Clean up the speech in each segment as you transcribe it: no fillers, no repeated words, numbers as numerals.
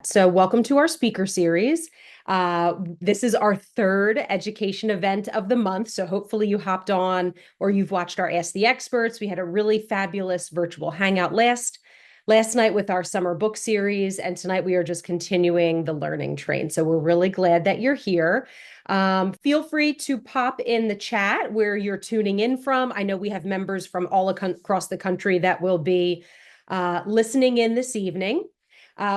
So, welcome to our speaker series. This is our third education event of the month. So, hopefully, you hopped on or you've watched our Ask the Experts. We had a really fabulous virtual hangout last night with our summer book series, and tonight we are just continuing the learning train. So, we're really glad that you're here. Feel free to pop in the chat where you're tuning in from. I know we have members from all across the country that will be listening in this evening.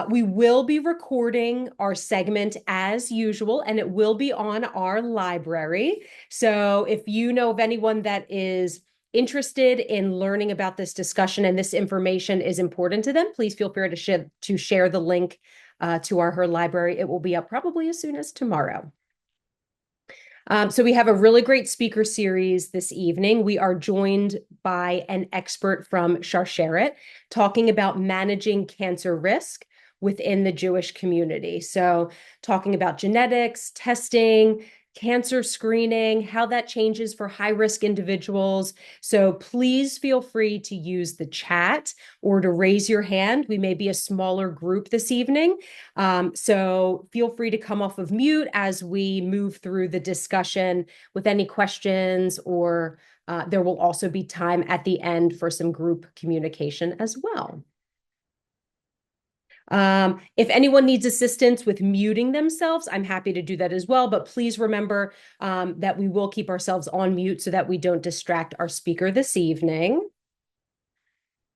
We will be recording our segment as usual, and it will be on our library. So if you know of anyone that is interested in learning about this discussion and this information is important to them, please feel free to share the link to our library. It will be up probably as soon as tomorrow. So we have a really great speaker series this evening. We are joined by an expert from Sharsheret talking about managing cancer risk within the Jewish community. So talking about genetics, testing, cancer screening, how that changes for high-risk individuals. So please feel free to use the chat or to raise your hand. We may be a smaller group this evening. So feel free to come off of mute as we move through the discussion with any questions, or there will also be time at the end for some group communication as well. If anyone needs assistance with muting themselves, I'm happy to do that as well. But please remember that we will keep ourselves on mute so that we don't distract our speaker this evening.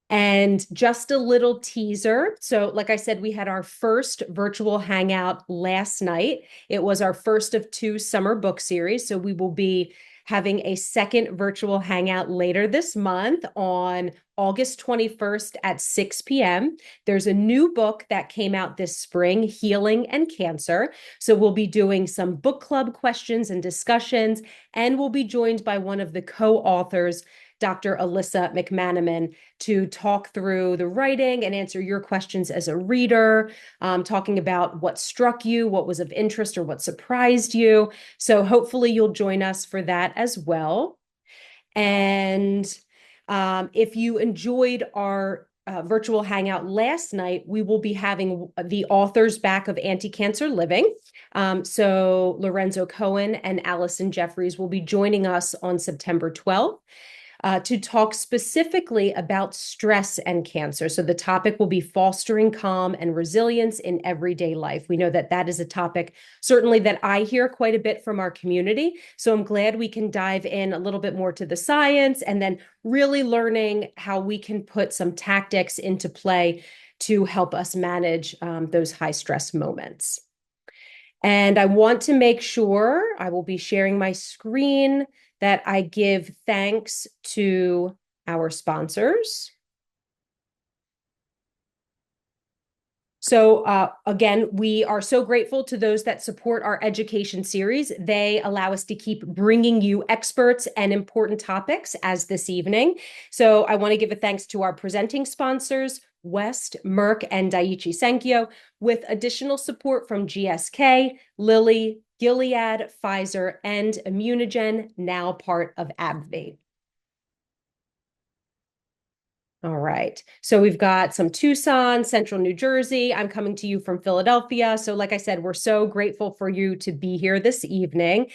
And just a little teaser. So, like I said, we had our first virtual hangout last night. It was our first of two summer book series. So we will be having a second virtual hangout later this month on August 21st at 6 p.m. There's a new book that came out this spring, Healing and Cancer. So we'll be doing some book club questions and discussions, and we'll be joined by one of the co-authors, Dr. Alyssa McManaman, to talk through the writing and answer your questions as a reader, talking about what struck you, what was of interest, or what surprised you. So hopefully you'll join us for that as well. And if you enjoyed our virtual hangout last night, we will be having the authors back of Anti-Cancer Living. So Lorenzo Cohen and Allison Jeffries will be joining us on September 12th. To talk specifically about stress and cancer. So the topic will be fostering calm and resilience in everyday life. We know that that is a topic certainly that I hear quite a bit from our community. So I'm glad we can dive in a little bit more to the science and then really learning how we can put some tactics into play to help us manage those high stress moments. And I want to make sure I will be sharing my screen, that I give thanks to our sponsors. So again, we are so grateful to those that support our education series. They allow us to keep bringing you experts and important topics as this evening. So I want to give a thanks to our presenting sponsors, West, Merck, and Daiichi Sankyo, with additional support from GSK, Lilly, Gilead, Pfizer, and Immunogen, now part of AbbVie. All right. So we've got some Tucson, Central New Jersey. I'm coming to you from Philadelphia. So like I said, we're so grateful for you to be here this evening.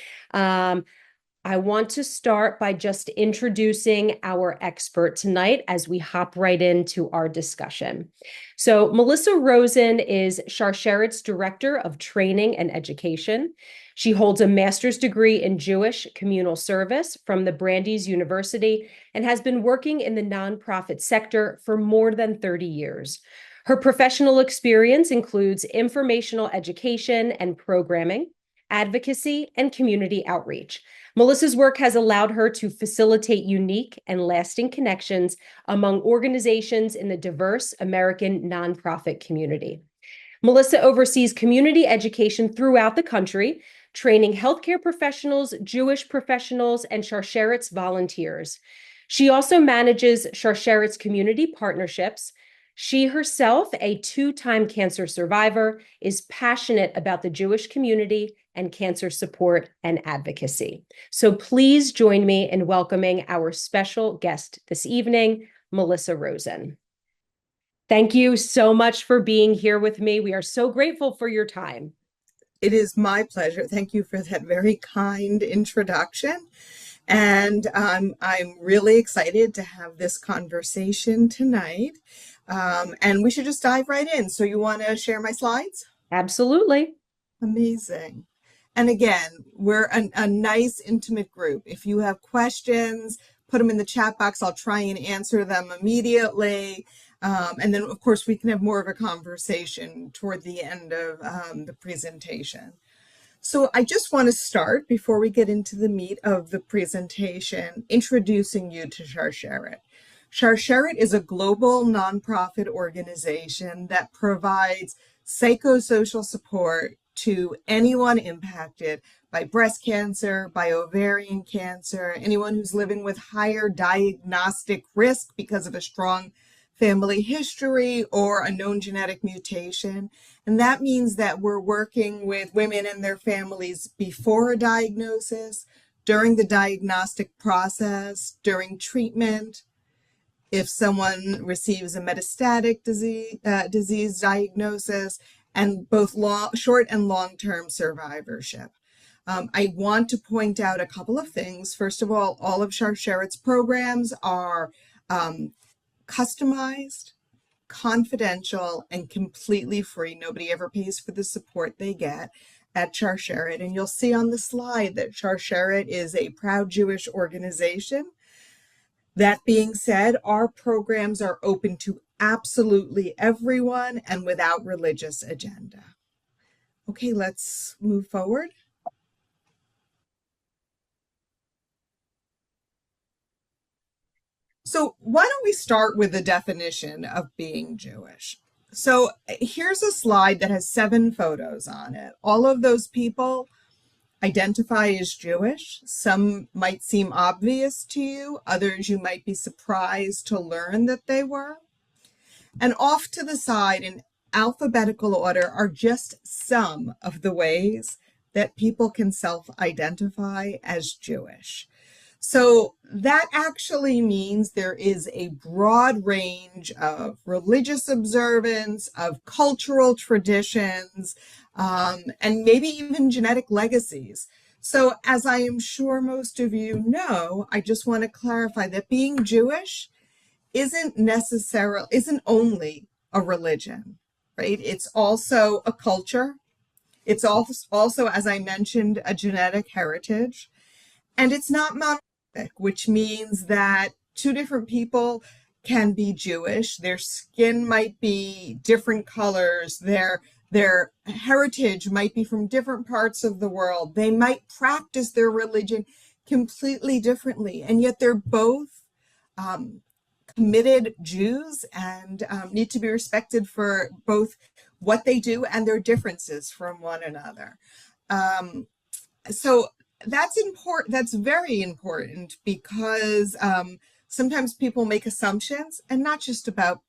I want to start by just introducing our expert tonight as we hop right into our discussion. So Melissa Rosen is Sharsheret's Director of Training and Education. She holds a master's degree in Jewish communal service from the Brandeis University and has been working in the nonprofit sector for more than 30 years. Her professional experience includes informational education and programming, advocacy, and community outreach. Melissa's work has allowed her to facilitate unique and lasting connections among organizations in the diverse American nonprofit community. Melissa oversees community education throughout the country, training healthcare professionals, Jewish professionals, and Sharsheret's volunteers. She also manages Sharsheret's community partnerships. She herself, a two-time cancer survivor, is passionate about the Jewish community and cancer support and advocacy. So please join me in welcoming our special guest this evening, Melissa Rosen. Thank you so much for being here with me. We are so grateful for your time. It is my pleasure. Thank you for that very kind introduction. And I'm really excited to have this conversation tonight. And we should just dive right in. So, you want to share my slides? Absolutely. Amazing. And again, we're a nice, intimate group. If you have questions, put them in the chat box. I'll try and answer them immediately. And then, of course, we can have more of a conversation toward the end of the presentation. So I just want to start, before we get into the meat of the presentation, introducing you to Sharsheret. Sharsheret is a global nonprofit organization that provides psychosocial support to anyone impacted by breast cancer, by ovarian cancer, anyone who's living with higher diagnostic risk because of a strong family history or a known genetic mutation. And that means that we're working with women and their families before a diagnosis, during the diagnostic process, during treatment, if someone receives a metastatic disease diagnosis, and both short and long-term survivorship. I want to point out a couple of things. First of all of Sharsheret's programs are customized, confidential, and completely free. Nobody ever pays for the support they get at Sharsheret. And you'll see on the slide that Sharsheret is a proud Jewish organization. That being said, our programs are open to absolutely everyone and without religious agenda. Okay, let's move forward. So why don't we start with the definition of being Jewish? So here's a slide that has 7 photos on it. All of those people identify as Jewish. Some might seem obvious to you, others you might be surprised to learn that they were. And off to the side in alphabetical order are just some of the ways that people can self-identify as Jewish. So that actually means there is a broad range of religious observance, of cultural traditions, and maybe even genetic legacies. So as I am sure most of you know, I just want to clarify that being Jewish isn't only a religion, right? It's also a culture. It's also, as I mentioned, a genetic heritage. And it's not monolithic, which means that 2 different people can be Jewish. Their skin might be different colors. Their heritage might be from different parts of the world. They might practice their religion completely differently. And yet they're both committed Jews and need to be respected for both what they do and their differences from one another. So that's important. That's very important because sometimes people make assumptions, and not just about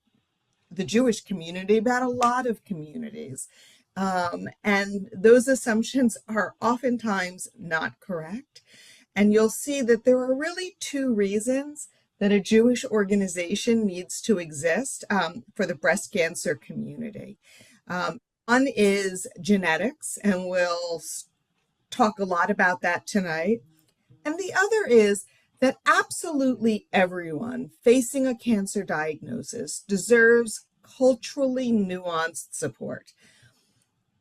the Jewish community, about a lot of communities. And those assumptions are oftentimes not correct. And you'll see that there are really 2 reasons that a Jewish organization needs to exist for the breast cancer community. One is genetics, and we'll talk a lot about that tonight. And the other is that absolutely everyone facing a cancer diagnosis deserves culturally nuanced support.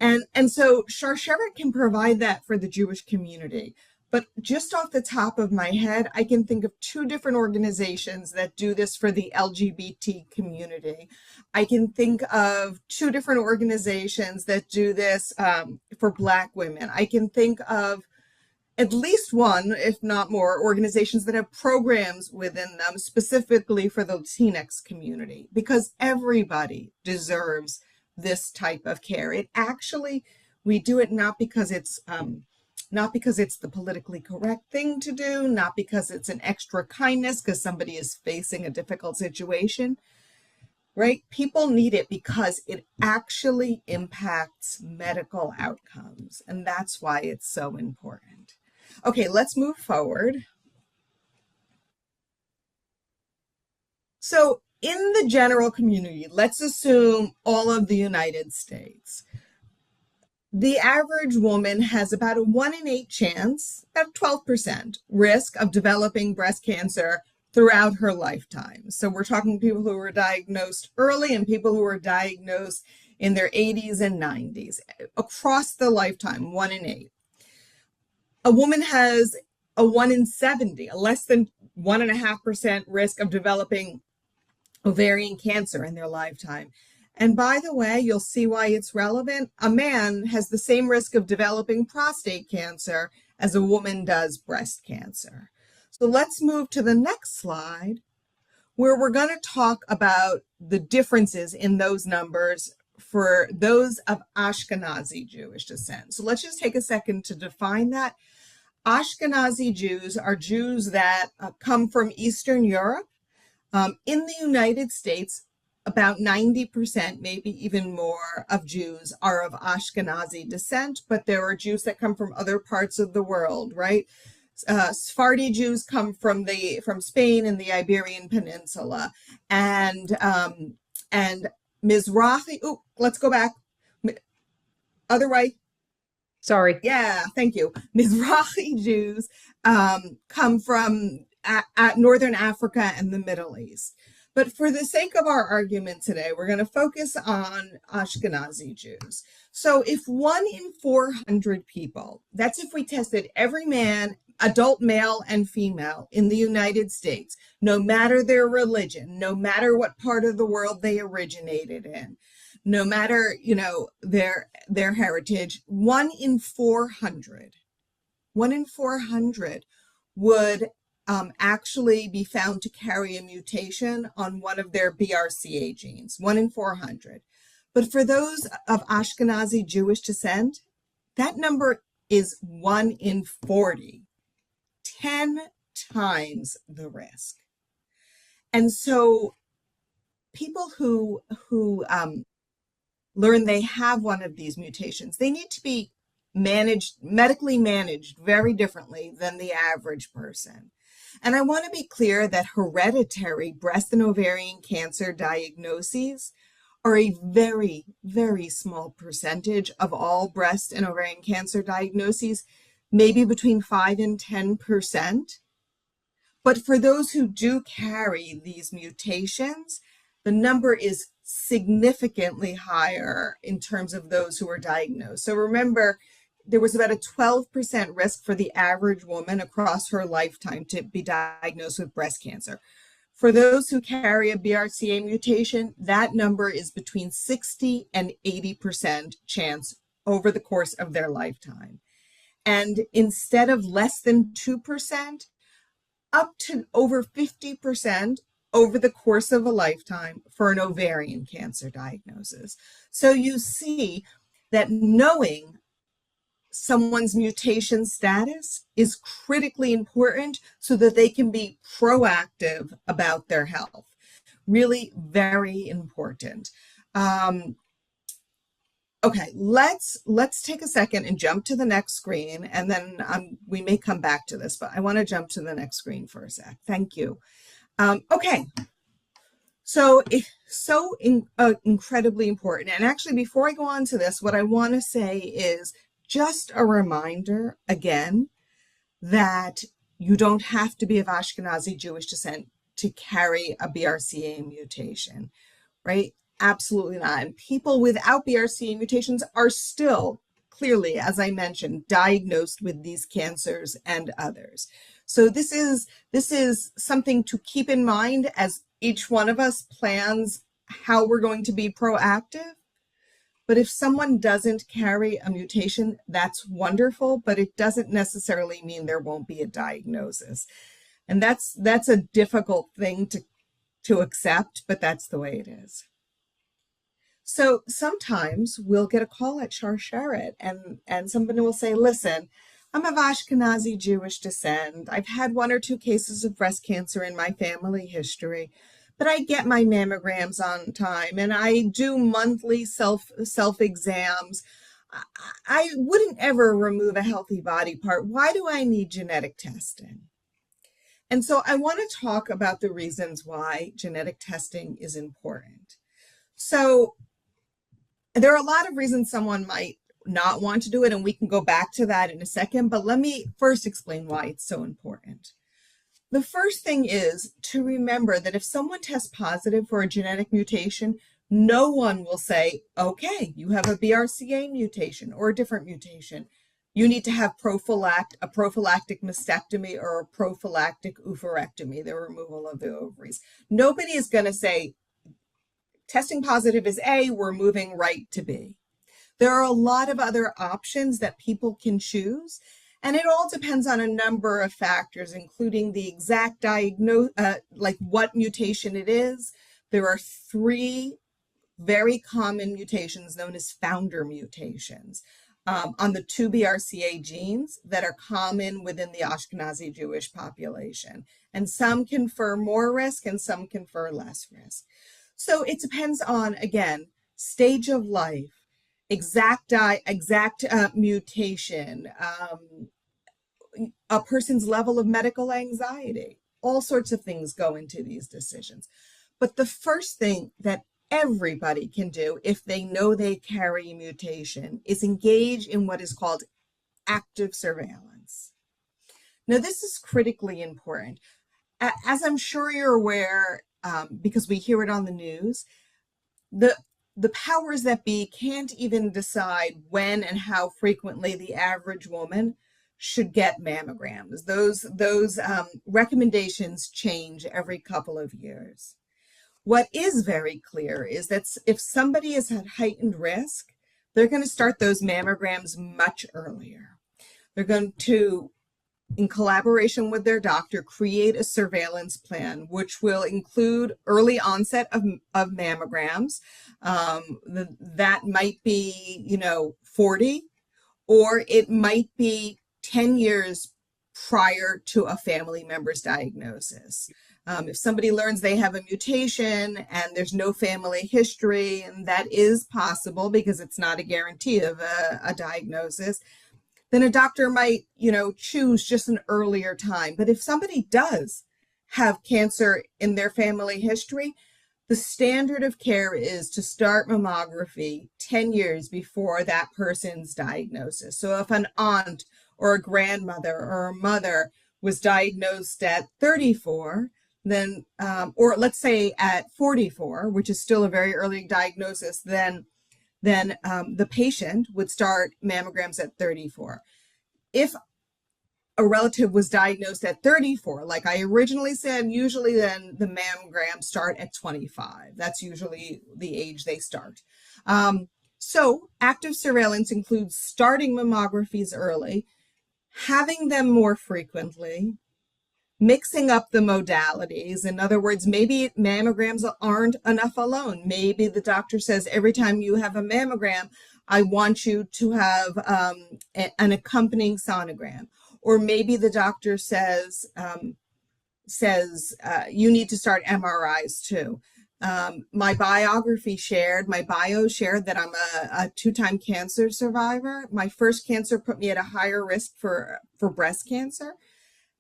And so Sharsheret can provide that for the Jewish community. But just off the top of my head, I can think of 2 different organizations that do this for the LGBT community. I can think of 2 different organizations that do this for Black women. I can think of at least 1, if not more, organizations that have programs within them specifically for the Latinx community, because everybody deserves this type of care. It actually, we do it not because it's the politically correct thing to do, not because it's an extra kindness because somebody is facing a difficult situation, right? People need it because it actually impacts medical outcomes, and that's why it's so important. Okay, let's move forward. So in the general community, let's assume all of the United States, the average woman has about a 1 in 8 chance, about 12% risk of developing breast cancer throughout her lifetime. So we're talking people who were diagnosed early and people who were diagnosed in their 80s and 90s. Across the lifetime, 1 in 8. A woman has a 1 in 70, a less than 1.5% risk of developing ovarian cancer in their lifetime. And by the way, you'll see why it's relevant. A man has the same risk of developing prostate cancer as a woman does breast cancer. So let's move to the next slide, where we're going to talk about the differences in those numbers for those of Ashkenazi Jewish descent. So let's just take a second to define that. Ashkenazi Jews are Jews that come from Eastern Europe. In the United States, about 90%, maybe even more, of Jews are of Ashkenazi descent, but there are Jews that come from other parts of the world, right? Sephardi Jews come from Spain and the Iberian Peninsula, and Mizrahi. Oh, let's go back. Other way. Sorry. Yeah, thank you. Mizrahi Jews come from Northern Africa and the Middle East. But for the sake of our argument today, we're going to focus on Ashkenazi Jews. So if 1 in 400 people, that's if we tested every man, adult male and female in the United States, no matter their religion, no matter what part of the world they originated in, no matter, their heritage, 1 in 400 would actually be found to carry a mutation on one of their BRCA genes, 1 in 400. But for those of Ashkenazi Jewish descent, that number is 1 in 40, 10 times the risk. And so people who learn they have one of these mutations, they need to be medically managed very differently than the average person. And I want to be clear that hereditary breast and ovarian cancer diagnoses are a very, very small percentage of all breast and ovarian cancer diagnoses, maybe between 5 and 10%. But for those who do carry these mutations, the number is significantly higher in terms of those who are diagnosed. So remember, there was about a 12% risk for the average woman across her lifetime to be diagnosed with breast cancer. For those who carry a BRCA mutation, that number is between 60 and 80% chance over the course of their lifetime. And instead of less than 2%, up to over 50% over the course of a lifetime for an ovarian cancer diagnosis. So you see that knowing someone's mutation status is critically important so that they can be proactive about their health. Really very important. Okay, let's take a second and jump to the next screen, and then we may come back to this, but I want to jump to the next screen for a sec. Thank you. Okay, so it's incredibly important. And actually, before I go on to this, what I want to say is just a reminder again that you don't have to be of Ashkenazi Jewish descent to carry a BRCA mutation, right? Absolutely not. And people without BRCA mutations are still clearly, as I mentioned, diagnosed with these cancers and others. So this is something to keep in mind as each one of us plans how we're going to be proactive. But if someone doesn't carry a mutation, that's wonderful, but it doesn't necessarily mean there won't be a diagnosis. And that's a difficult thing to accept, but that's the way it is. So sometimes we'll get a call at Sharsheret and somebody will say, listen, I'm of Ashkenazi Jewish descent. I've had 1 or 2 cases of breast cancer in my family history, but I get my mammograms on time and I do monthly self exams. I wouldn't ever remove a healthy body part. Why do I need genetic testing? And so I want to talk about the reasons why genetic testing is important. So there are a lot of reasons someone might not want to do it, and we can go back to that in a second, but let me first explain why it's so important. The first thing is to remember that if someone tests positive for a genetic mutation, no one will say, okay, you have a BRCA mutation or a different mutation. You need to have a prophylactic mastectomy or a prophylactic oophorectomy, the removal of the ovaries. Nobody is going to say, testing positive is A, we're moving right to B. There are a lot of other options that people can choose, and it all depends on a number of factors, including the exact like what mutation it is. There are 3 very common mutations known as founder mutations on the 2 BRCA genes that are common within the Ashkenazi Jewish population. And some confer more risk and some confer less risk. So it depends on, again, stage of life, exact mutation, a person's level of medical anxiety. All sorts of things go into these decisions. But the first thing that everybody can do if they know they carry a mutation is engage in what is called active surveillance. Now, this is critically important. As I'm sure you're aware, because we hear it on the news, the powers that be can't even decide when and how frequently the average woman should get mammograms. Those recommendations change every couple of years. What is very clear is that if somebody is at heightened risk, they're going to start those mammograms much earlier. They're going to, in collaboration with their doctor, create a surveillance plan, which will include early onset of mammograms. That might be, 40, or it might be 10 years prior to a family member's diagnosis. If somebody learns they have a mutation and there's no family history, and that is possible because it's not a guarantee of a diagnosis, then a doctor might, choose just an earlier time. But if somebody does have cancer in their family history, the standard of care is to start mammography 10 years before that person's diagnosis. So if an aunt or a grandmother or a mother was diagnosed at 34, then, or let's say at 44, which is still a very early diagnosis, then the patient would start mammograms at 34. If a relative was diagnosed at 34, like I originally said, usually then the mammograms start at 25. That's usually the age they start. So active surveillance includes starting mammographies early, having them more frequently, mixing up the modalities. In other words, maybe mammograms aren't enough alone. Maybe the doctor says every time you have a mammogram, I want you to have an accompanying sonogram. Or maybe the doctor says you need to start MRIs too. My bio shared that I'm a 2-time cancer survivor. My first cancer put me at a higher risk for breast cancer.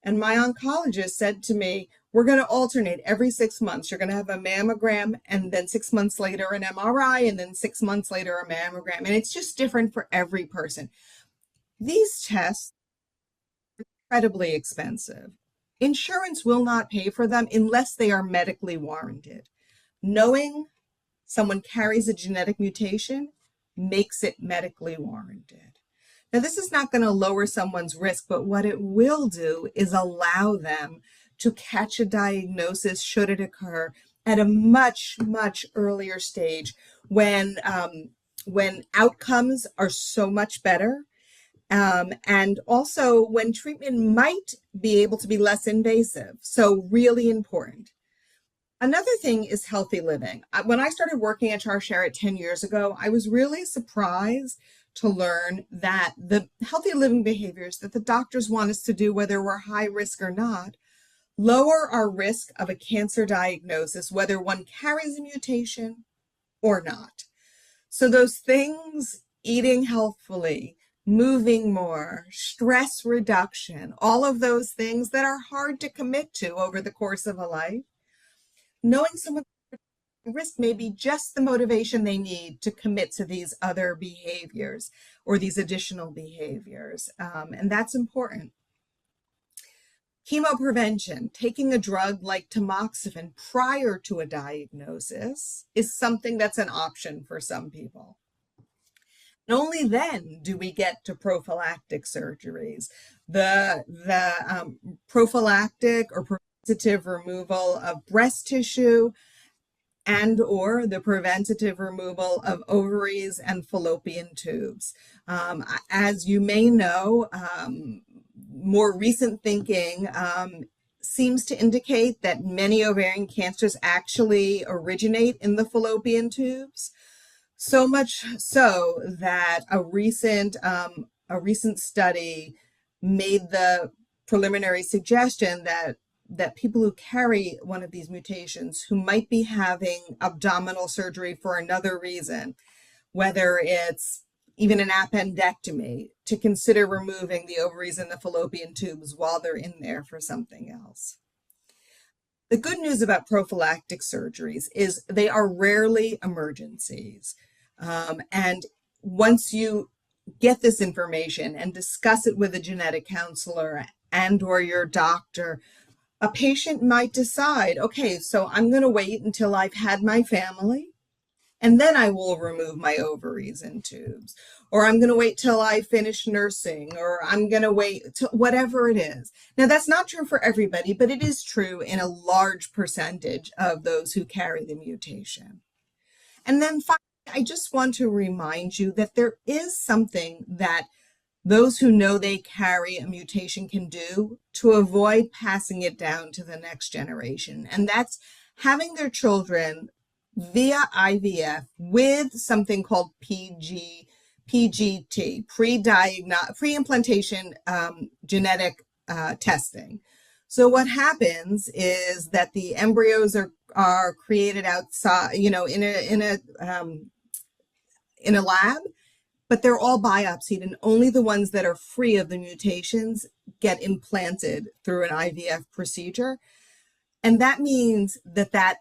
And my oncologist said to me, we're going to alternate every 6 months. You're going to have a mammogram, and then 6 months later an MRI, and then 6 months later a mammogram. And it's just different for every person. These tests are incredibly expensive. Insurance will not pay for them unless they are medically warranted. Knowing someone carries a genetic mutation makes it medically warranted. Now, this is not going to lower someone's risk, but what it will do is allow them to catch a diagnosis should it occur at a much, much earlier stage when outcomes are so much better, and also when treatment might be able to be less invasive. So really important. Another thing is healthy living. When I started working at Sharsheret 10 years ago, I was really surprised to learn that the healthy living behaviors that the doctors want us to do, whether we're high risk or not, lower our risk of a cancer diagnosis, whether one carries a mutation or not. So those things, eating healthfully, moving more, stress reduction, all of those things that are hard to commit to over the course of a life. Knowing someone's risk may be just the motivation they need to commit to these other behaviors or these additional behaviors. And that's important. Chemoprevention, taking a drug like tamoxifen prior to a diagnosis, is something that's an option for some people. And only then do we get to prophylactic surgeries. The prophylactic or preventative removal of breast tissue and or the preventative removal of ovaries and fallopian tubes. As you may know, more recent thinking seems to indicate that many ovarian cancers actually originate in the fallopian tubes. So much so that a recent study made the preliminary suggestion that people who carry one of these mutations who might be having abdominal surgery for another reason, whether it's even an appendectomy, to consider removing the ovaries and the fallopian tubes while they're in there for something else. The good news about prophylactic surgeries is they are rarely emergencies. And once you get this information and discuss it with a genetic counselor and or your doctor, a patient might decide, okay, so I'm going to wait until I've had my family, and then I will remove my ovaries and tubes. Or I'm going to wait till I finish nursing, or I'm going to wait till whatever it is. Now, that's not true for everybody, but it is true in a large percentage of those who carry the mutation. And then finally, I just want to remind you that there is something that those who know they carry a mutation can do to avoid passing it down to the next generation. And that's having their children via IVF with something called PGT, pre-implantation genetic testing. So what happens is that the embryos are created outside, in a lab, but they're all biopsied, and only the ones that are free of the mutations get implanted through an IVF procedure. And that means that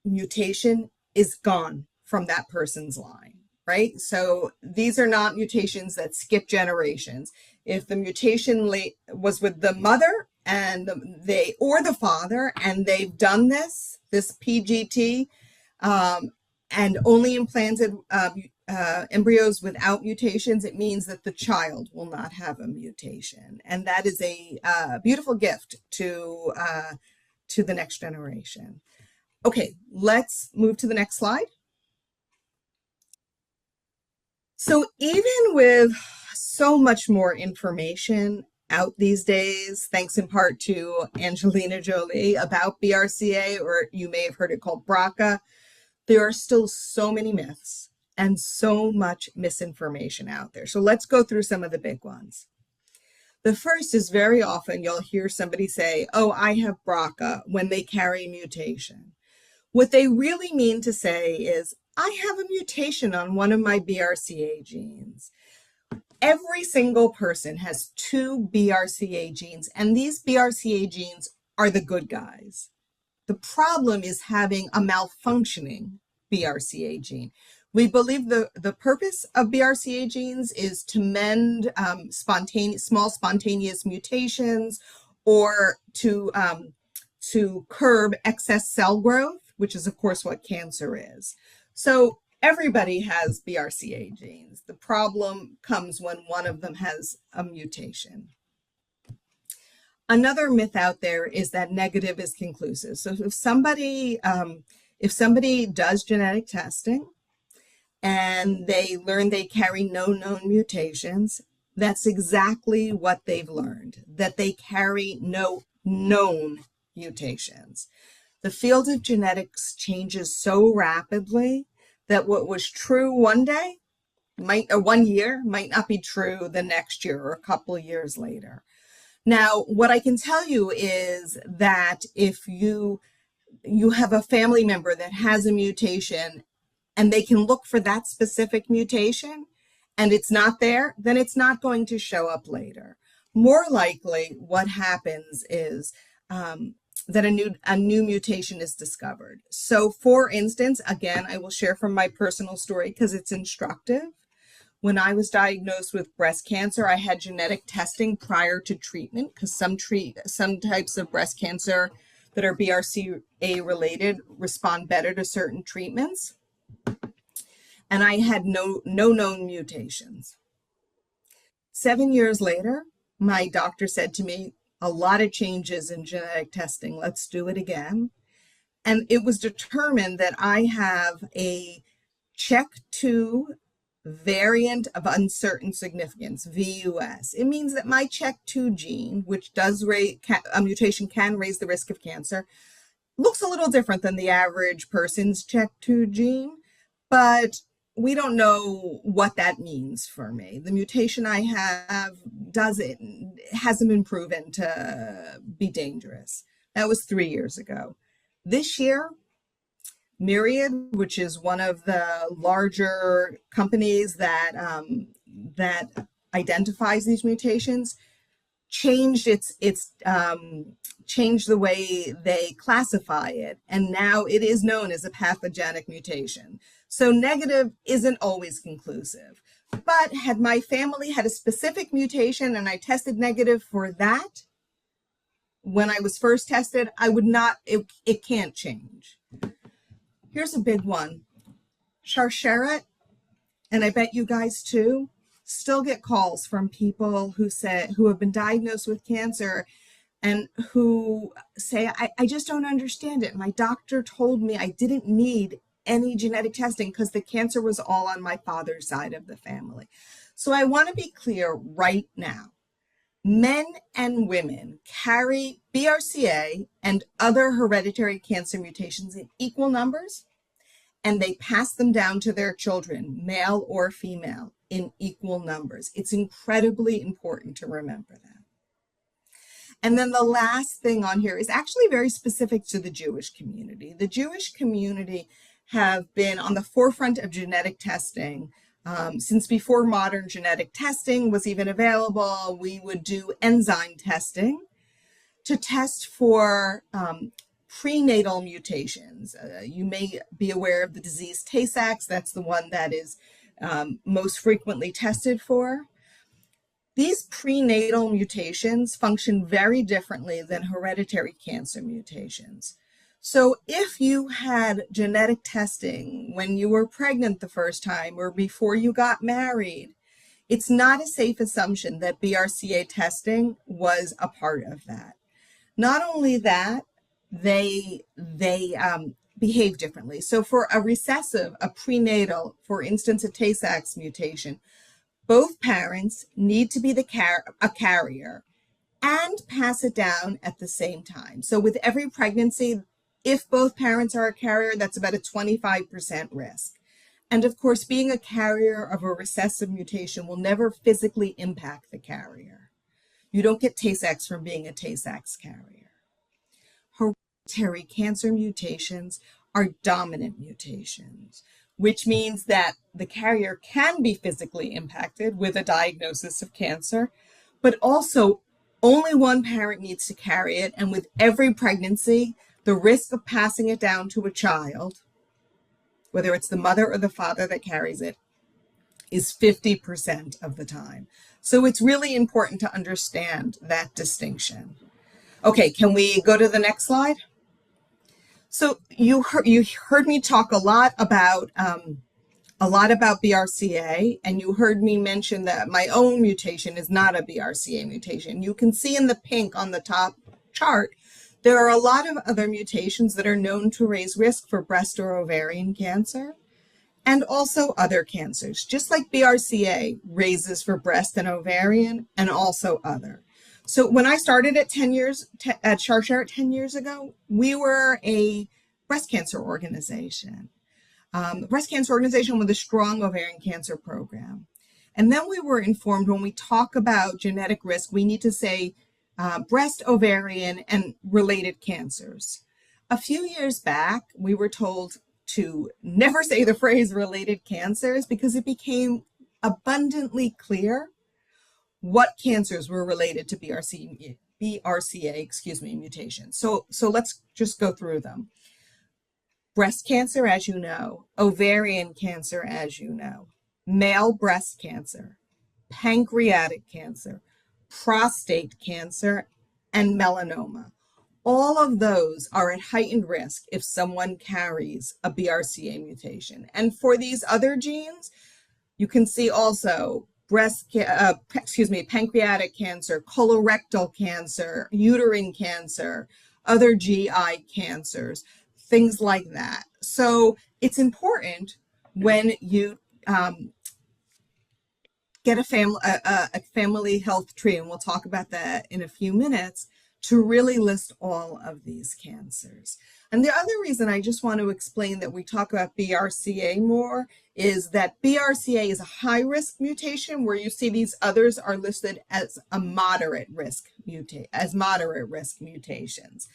mutation is gone from that person's line, right? So these are not mutations that skip generations. If the mutation was with the mother and or the father, and they've done this PGT, and only implanted embryos without mutations, it means that the child will not have a mutation. And that is a beautiful gift to the next generation. Okay, let's move to the next slide. So even with so much more information out these days, thanks in part to Angelina Jolie about BRCA, or you may have heard it called BRCA, there are still so many myths and so much misinformation out there. So let's go through some of the big ones. The first is very often you'll hear somebody say, oh, I have BRCA, when they carry a mutation. What they really mean to say is, I have a mutation on one of my BRCA genes. Every single person has 2 BRCA genes, and these BRCA genes are the good guys. The problem is having a malfunctioning BRCA gene. We believe the purpose of BRCA genes is to mend small spontaneous mutations, or to curb excess cell growth, which is, of course, what cancer is. So everybody has BRCA genes. The problem comes when one of them has a mutation. Another myth out there is that negative is conclusive. So if somebody does genetic testing and they learn they carry no known mutations, that's exactly what they've learned, that they carry no known mutations. The field of genetics changes so rapidly that what was true one day, 1 year, might not be true the next year or a couple of years later. Now, what I can tell you is that if you have a family member that has a mutation, and they can look for that specific mutation, and it's not there, then it's not going to show up later. More likely, what happens is that a new mutation is discovered. So for instance, again, I will share from my personal story because it's instructive. When I was diagnosed with breast cancer, I had genetic testing prior to treatment because some types of breast cancer that are BRCA related respond better to certain treatments. And I had no known mutations. 7 years later, my doctor said to me, a lot of changes in genetic testing, let's do it again. And it was determined that I have a CHEK2 variant of uncertain significance, VUS. It means that my CHEK2 gene, which does a mutation can raise the risk of cancer, looks a little different than the average person's CHEK2 gene, but we don't know what that means for me. The mutation I have hasn't been proven to be dangerous. That was 3 years ago. This year, Myriad, which is one of the larger companies that identifies these mutations, changed changed the way they classify it, and now it is known as a pathogenic mutation. So negative isn't always conclusive. But had my family had a specific mutation and I tested negative for that, when I was first tested, I would not, it can't change. Here's a big one. Sharsheret, and I bet you guys too, still get calls from people who have been diagnosed with cancer and who say, I just don't understand it. My doctor told me I didn't need any genetic testing because the cancer was all on my father's side of the family. So I want to be clear right now. Men and women carry BRCA and other hereditary cancer mutations in equal numbers, and they pass them down to their children, male or female, in equal numbers. It's incredibly important to remember that. And then the last thing on here is actually very specific to the Jewish community. The Jewish community have been on the forefront of genetic testing since before modern genetic testing was even available. We would do enzyme testing to test for prenatal mutations. You may be aware of the disease Tay-Sachs. That's the one that is most frequently tested for. These prenatal mutations function very differently than hereditary cancer mutations. So if you had genetic testing when you were pregnant the first time or before you got married, it's not a safe assumption that BRCA testing was a part of that. Not only that, they behave differently. So for a recessive, a prenatal, for instance, a Tay-Sachs mutation, both parents need to be a carrier and pass it down at the same time. So with every pregnancy, if both parents are a carrier, that's about a 25% risk. And of course, being a carrier of a recessive mutation will never physically impact the carrier. You don't get Tay-Sachs from being a Tay-Sachs carrier. Hereditary cancer mutations are dominant mutations, which means that the carrier can be physically impacted with a diagnosis of cancer, but also only one parent needs to carry it. And with every pregnancy, the risk of passing it down to a child, whether it's the mother or the father that carries it, is 50% of the time. So it's really important to understand that distinction. Okay, can we go to the next slide? So you heard me talk a lot about BRCA, and you heard me mention that my own mutation is not a BRCA mutation. You can see in the pink on the top chart, there are a lot of other mutations that are known to raise risk for breast or ovarian cancer, and also other cancers, just like BRCA raises for breast and ovarian, and also other. So when I started at Sharsheret 10 years ago, we were a breast cancer organization. Breast cancer organization with a strong ovarian cancer program. And then we were informed when we talk about genetic risk, we need to say breast, ovarian, and related cancers. A few years back, we were told to never say the phrase related cancers because it became abundantly clear what cancers were related to BRCA mutation. So let's just go through them. Breast cancer, as you know, ovarian cancer, as you know, male breast cancer, pancreatic cancer, prostate cancer, and melanoma. All of those are at heightened risk if someone carries a BRCA mutation. And for these other genes, you can see also pancreatic cancer, colorectal cancer, uterine cancer, other GI cancers, things like that. So it's important when you get a family health tree, and we'll talk about that in a few minutes, to really list all of these cancers. And the other reason I just want to explain that we talk about BRCA more is that BRCA is a high risk mutation, where you see these others are listed as moderate risk mutations.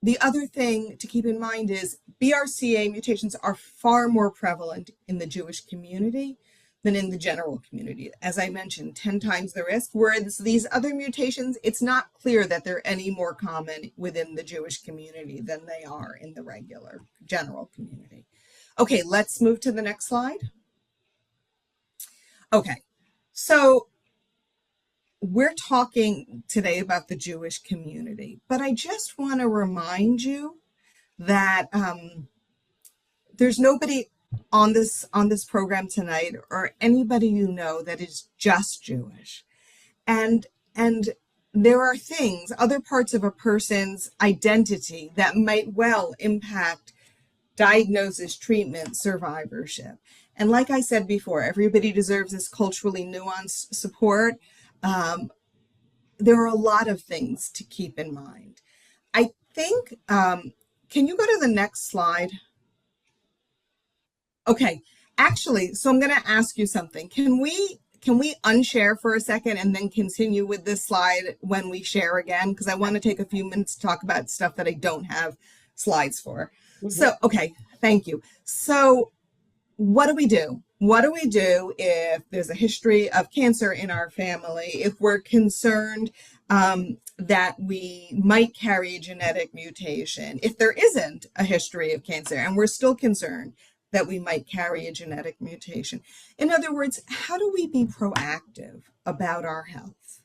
The other thing to keep in mind is BRCA mutations are far more prevalent in the Jewish community than in the general community. As I mentioned, 10 times the risk, whereas these other mutations, it's not clear that they're any more common within the Jewish community than they are in the regular general community. Okay, let's move to the next slide. Okay, so we're talking today about the Jewish community, but I just want to remind you that there's nobody on this program tonight, or anybody you know, that is just Jewish, and there are things, other parts of a person's identity, that might well impact diagnosis, treatment, survivorship. And like I said before, everybody deserves this culturally nuanced support. There are a lot of things to keep in mind. I think, can you go to the next slide? Okay, actually, so I'm going to ask you something. Can we unshare for a second and then continue with this slide when we share again? Because I want to take a few minutes to talk about stuff that I don't have slides for. So, okay, thank you. So what do we do? What do we do if there's a history of cancer in our family, if we're concerned that we might carry a genetic mutation, if there isn't a history of cancer and we're still concerned that we might carry a genetic mutation? In other words, how do we be proactive about our health?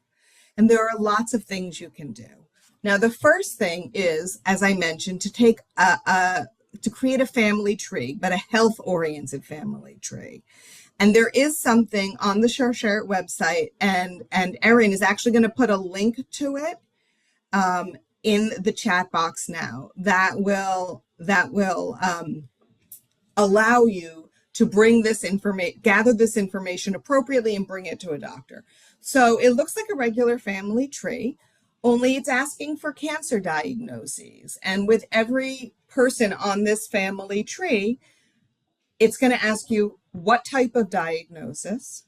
And there are lots of things you can do. Now, the first thing is, as I mentioned, to take to create a family tree, but a health-oriented family tree. And there is something on the Sharsheret website, and Erin is actually going to put a link to it in the chat box now, that will allow you to bring this information, gather this information appropriately, and bring it to a doctor. So it looks like a regular family tree, only it's asking for cancer diagnoses. And with every person on this family tree, it's going to ask you what type of diagnosis,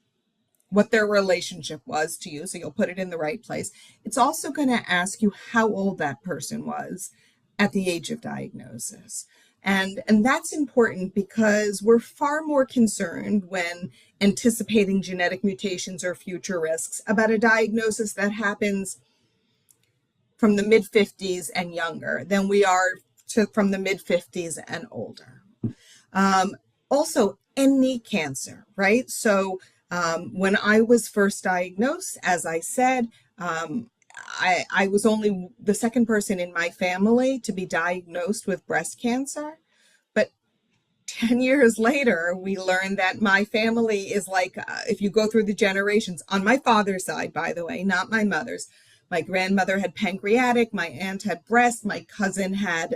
what their relationship was to you, so you'll put it in the right place. It's also going to ask you how old that person was at the age of diagnosis. And that's important because we're far more concerned when anticipating genetic mutations or future risks about a diagnosis that happens from the mid-50s and younger than we are from the mid-50s and older. Also, any cancer, right? So when I was first diagnosed, as I said, I was only the second person in my family to be diagnosed with breast cancer. But 10 years later, we learned that my family is like, if you go through the generations, on my father's side, by the way, not my mother's, my grandmother had pancreatic, my aunt had breast, my cousin had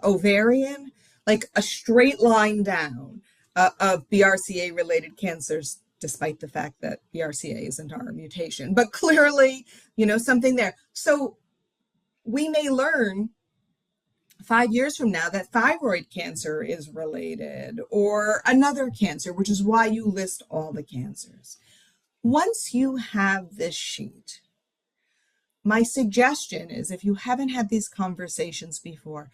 ovarian, like a straight line down of BRCA related cancers, despite the fact that BRCA isn't our mutation, but clearly, something there. So we may learn 5 years from now that thyroid cancer is related, or another cancer, which is why you list all the cancers. Once you have this sheet, my suggestion is, if you haven't had these conversations before,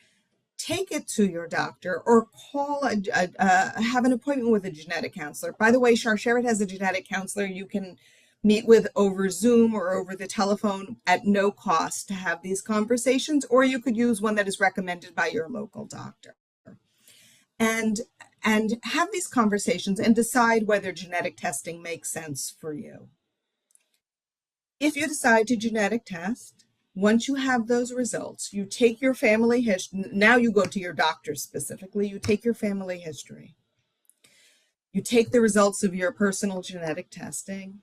take it to your doctor or have an appointment with a genetic counselor. By the way, Sharsheret has a genetic counselor you can meet with over Zoom or over the telephone at no cost to have these conversations, or you could use one that is recommended by your local doctor. And have these conversations and decide whether genetic testing makes sense for you. If you decide to genetic test, once you have those results, you take your family history. Now you go to your doctor specifically. You take your family history. You take the results of your personal genetic testing,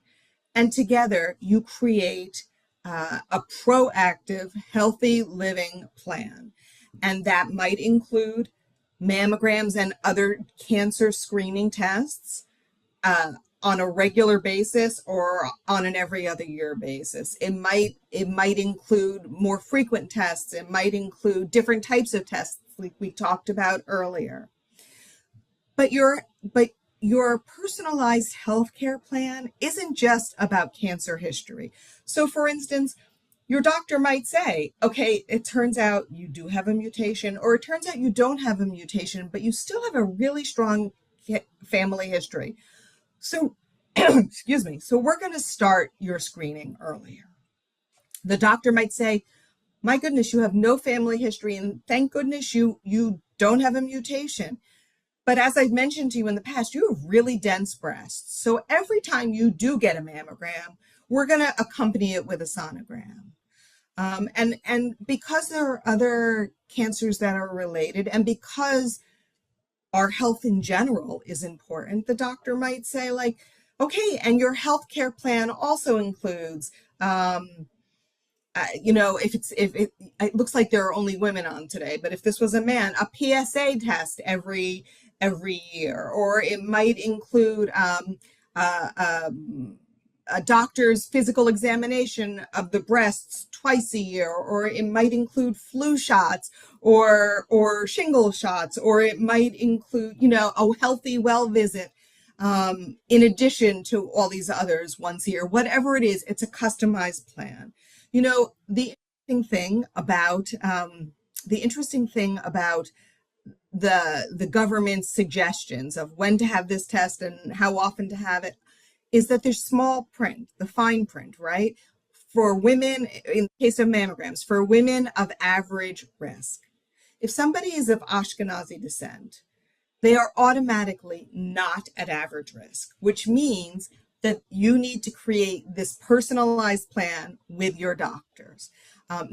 and together you create a proactive, healthy living plan. And that might include mammograms and other cancer screening tests on a regular basis or on an every other year basis. It might include more frequent tests. It might include different types of tests like we talked about earlier. But your personalized healthcare plan isn't just about cancer history. So for instance, your doctor might say, okay, it turns out you do have a mutation, or it turns out you don't have a mutation, but you still have a really strong family history. So, excuse me, so we're going to start your screening earlier. The doctor might say, my goodness, you have no family history, and thank goodness you don't have a mutation. But as I've mentioned to you in the past, you have really dense breasts. So every time you do get a mammogram, we're going to accompany it with a sonogram. And because there are other cancers that are related, and because our health in general is important, the doctor might say, like, okay, and your healthcare plan also includes, if it looks like there are only women on today, but if this was a man, a PSA test every year, or it might include a doctor's physical examination of the breasts twice a year, or it might include flu shots or shingle shots, or it might include, a healthy well visit in addition to all these others once a year. Whatever it is, it's a customized plan. The interesting thing about the government's suggestions of when to have this test and how often to have it is that there's small print, the fine print, right? For women, in the case of mammograms, for women of average risk. If somebody is of Ashkenazi descent, they are automatically not at average risk, which means that you need to create this personalized plan with your doctors.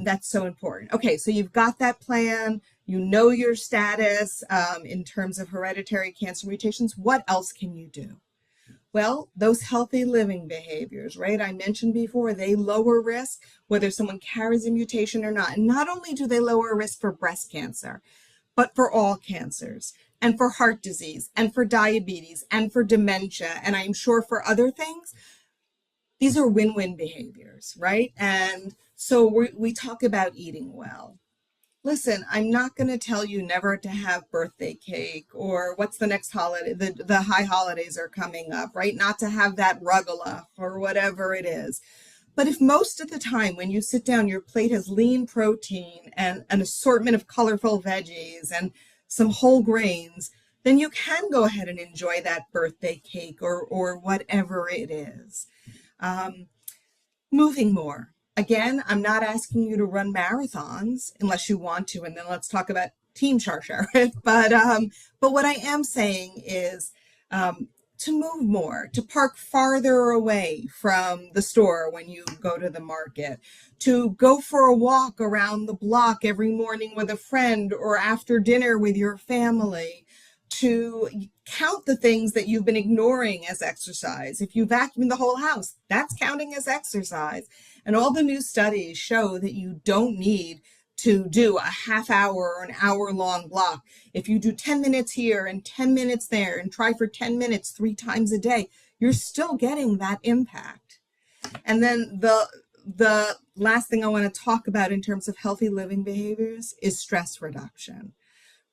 That's so important. Okay, so you've got that plan, you know your status in terms of hereditary cancer mutations. What else can you do? Well, those healthy living behaviors, right? I mentioned before, they lower risk whether someone carries a mutation or not. And not only do they lower risk for breast cancer, but for all cancers, and for heart disease, and for diabetes, and for dementia, and I'm sure for other things. These are win-win behaviors, right? And so we talk about eating well. Listen, I'm not going to tell you never to have birthday cake, or what's the next holiday, the high holidays are coming up, right? Not to have that rugelach or whatever it is. But if most of the time when you sit down, your plate has lean protein and an assortment of colorful veggies and some whole grains, then you can go ahead and enjoy that birthday cake or whatever it is. Moving more. Again, I'm not asking you to run marathons unless you want to, and then let's talk about Team Sharsheret. But what I am saying is to move more, to park farther away from the store when you go to the market, to go for a walk around the block every morning with a friend or after dinner with your family, to count the things that you've been ignoring as exercise. If you vacuum the whole house, that's counting as exercise. And all the new studies show that you don't need to do a half hour or an hour long block. If you do 10 minutes here and 10 minutes there and try for 10 minutes 3 times a day, you're still getting that impact. And then the last thing I want to talk about in terms of healthy living behaviors is stress reduction.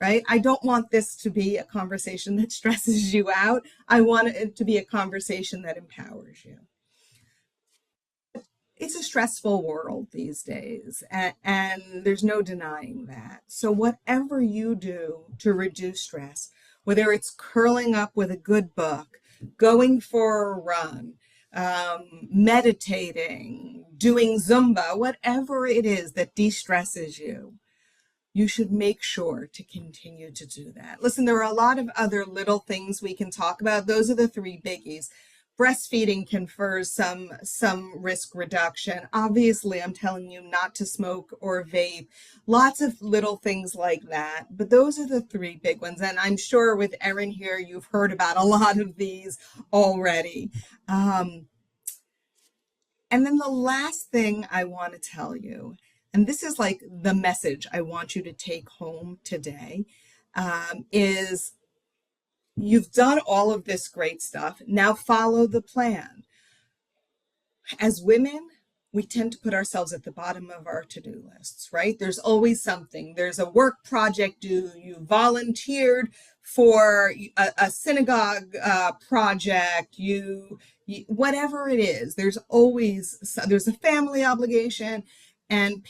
Right? I don't want this to be a conversation that stresses you out. I want it to be a conversation that empowers you. it's a stressful world these days, and there's no denying that. So whatever you do to reduce stress, whether it's curling up with a good book, going for a run, meditating, doing Zumba, whatever it is that de-stresses you, you should make sure to continue to do that. Listen, there are a lot of other little things we can talk about. Those are the three biggies. Breastfeeding confers some risk reduction. Obviously, I'm telling you not to smoke or vape. Lots of little things like that. But those are the three big ones. And I'm sure with Erin here, you've heard about a lot of these already. And then the last thing I want to tell you, and this is like the message I want you to take home today, is you've done all of this great stuff. Now follow the plan. As women, we tend to put ourselves at the bottom of our to-do lists, right? There's always something. There's a work project due. You volunteered for a synagogue project. You whatever it is. There's a family obligation, and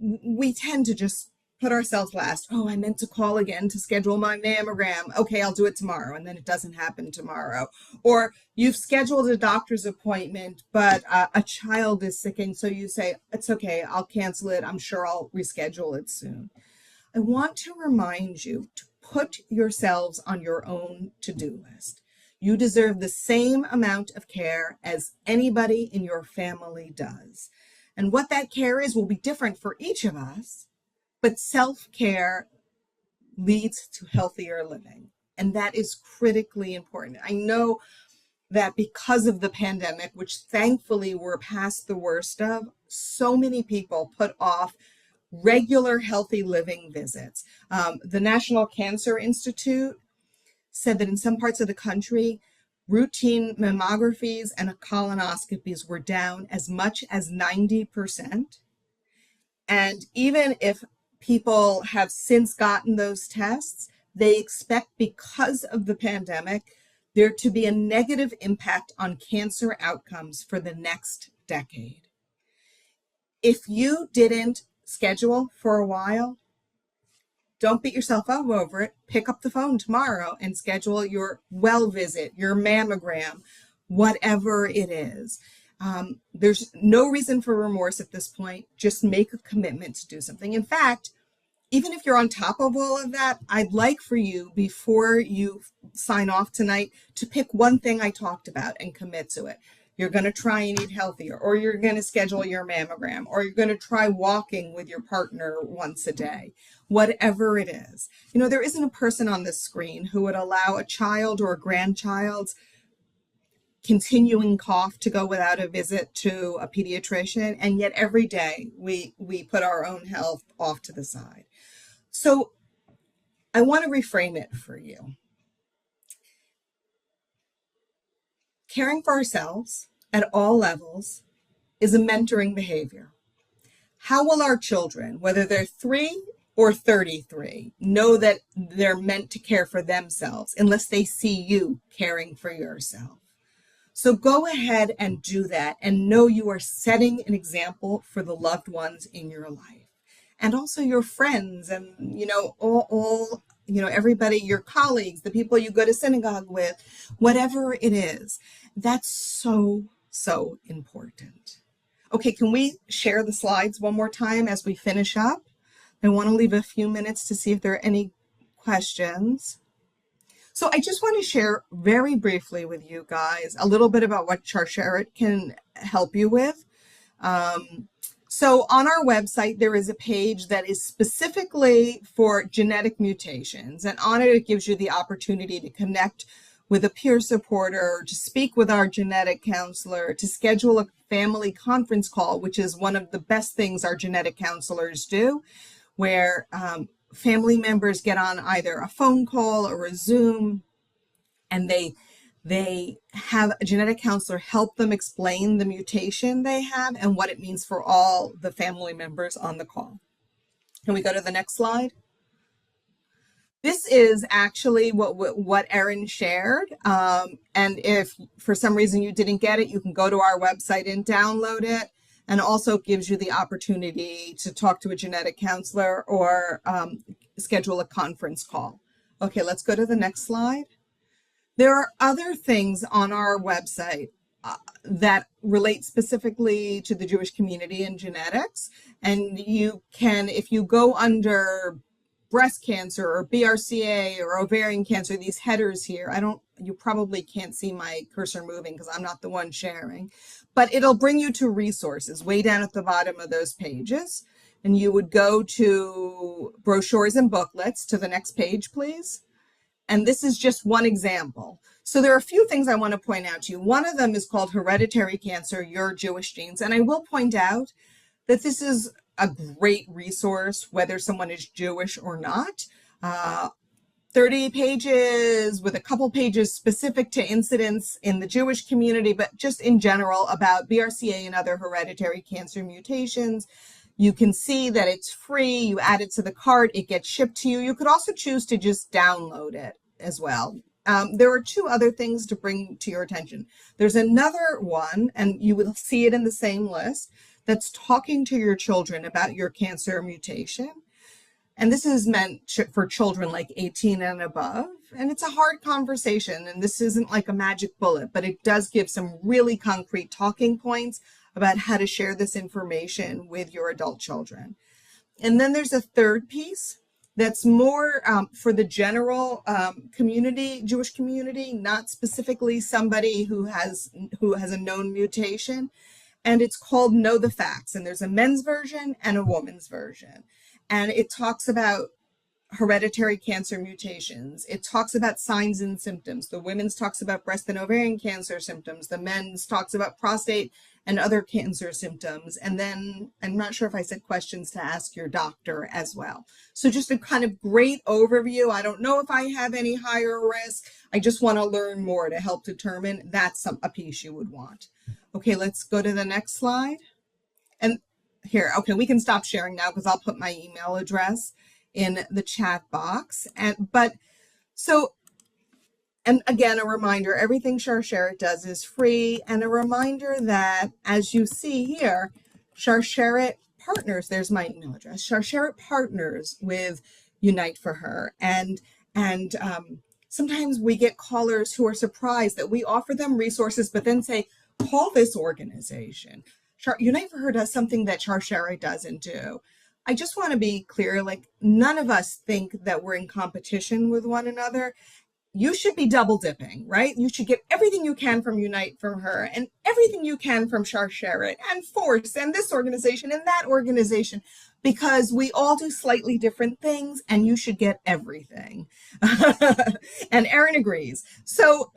we tend to just put ourselves last. Oh, I meant to call again to schedule my mammogram. Okay, I'll do it tomorrow. And then it doesn't happen tomorrow. Or you've scheduled a doctor's appointment, but a child is sick. And so you say, it's okay, I'll cancel it. I'm sure I'll reschedule it soon. I want to remind you to put yourselves on your own to-do list. You deserve the same amount of care as anybody in your family does. And what that care is will be different for each of us. But self-care leads to healthier living, and that is critically important. I know that because of the pandemic, which thankfully we're past the worst of, so many people put off regular healthy living visits. The National Cancer Institute said that in some parts of the country, routine mammographies and colonoscopies were down as much as 90%. And even if people have since gotten those tests, they expect, because of the pandemic, there to be a negative impact on cancer outcomes for the next decade. If you didn't schedule for a while, don't beat yourself up over it. Pick up the phone tomorrow and schedule your well visit, your mammogram, whatever it is. There's no reason for remorse at this point. Just make a commitment to do something. In fact, even if you're on top of all of that, I'd like for you, before you sign off tonight, to pick one thing I talked about and commit to it. You're going to try and eat healthier, or you're going to schedule your mammogram, or you're going to try walking with your partner once a day, whatever it is. You know, there isn't a person on this screen who would allow a child or a grandchild's continuing cough to go without a visit to a pediatrician, and yet every day we put our own health off to the side. So I want to reframe it for you. Caring for ourselves at all levels is a mentoring behavior. How will our children, whether they're 3 or 33, know that they're meant to care for themselves unless they see you caring for yourself? So go ahead and do that, and know you are setting an example for the loved ones in your life, and also your friends, and all everybody, your colleagues, the people you go to synagogue with, whatever it is. That's so important. Okay, can we share the slides one more time as we finish up? I want to leave a few minutes to see if there are any questions. So I just want to share very briefly with you guys a little bit about what Sharsheret can help you with. So on our website, there is a page that is specifically for genetic mutations. And on it, it gives you the opportunity to connect with a peer supporter, to speak with our genetic counselor, to schedule a family conference call, which is one of the best things our genetic counselors do, where family members get on either a phone call or a Zoom, and they have a genetic counselor help them explain the mutation they have and what it means for all the family members on the call. Can we go to the next slide? This is actually what Erin shared. And if for some reason you didn't get it, you can go to our website and download it. and also gives you the opportunity to talk to a genetic counselor or schedule a conference call. Okay, let's go to the next slide. There are other things on our website that relate specifically to the Jewish community and genetics. And you can, if you go under breast cancer or BRCA or ovarian cancer, these headers here, you probably can't see my cursor moving because I'm not the one sharing, but it'll bring you to resources way down at the bottom of those pages. And you would go to brochures and booklets to the next page, please. And this is just one example. So there are a few things I want to point out to you. One of them is called Hereditary Cancer, Your Jewish Genes. And I will point out that this is a great resource, whether someone is Jewish or not. 30 pages with a couple pages specific to incidents in the Jewish community, but just in general about BRCA and other hereditary cancer mutations. You can see that it's free. You add it to the cart, it gets shipped to you. You could also choose to just download it as well. There are two other things to bring to your attention. There's another one, and you will see it in the same list, that's talking to your children about your cancer mutation. And this is meant for children like 18 and above. And it's a hard conversation. And this isn't like a magic bullet, but it does give some really concrete talking points about how to share this information with your adult children. And then there's a third piece that's more for the general community, Jewish community, not specifically somebody who has a known mutation. And it's called Know the Facts. And there's a men's version and a woman's version. And it talks about hereditary cancer mutations. It talks about signs and symptoms. The women's talks about breast and ovarian cancer symptoms. The men's talks about prostate and other cancer symptoms. And then I'm not sure if I said questions to ask your doctor as well. So just a kind of great overview. I don't know if I have any higher risk. I just want to learn more to help determine. That's a piece you would want. Okay, let's go to the next slide. And here, okay, we can stop sharing now because I'll put my email address in the chat box. And again, a reminder, everything Sharsheret does is free, and a reminder that, as you see here, Sharsheret partners, there's my email address, Sharsheret partners with Unite for Her. And sometimes we get callers who are surprised that we offer them resources, but then say, call this organization. Unite for Her does something that Sharsheret doesn't do. I just want to be clear, like, none of us think that we're in competition with one another. You should be double dipping, right? You should get everything you can from Unite for Her and everything you can from Sharsheret and Force and this organization and that organization, because we all do slightly different things and you should get everything. And Erin agrees. So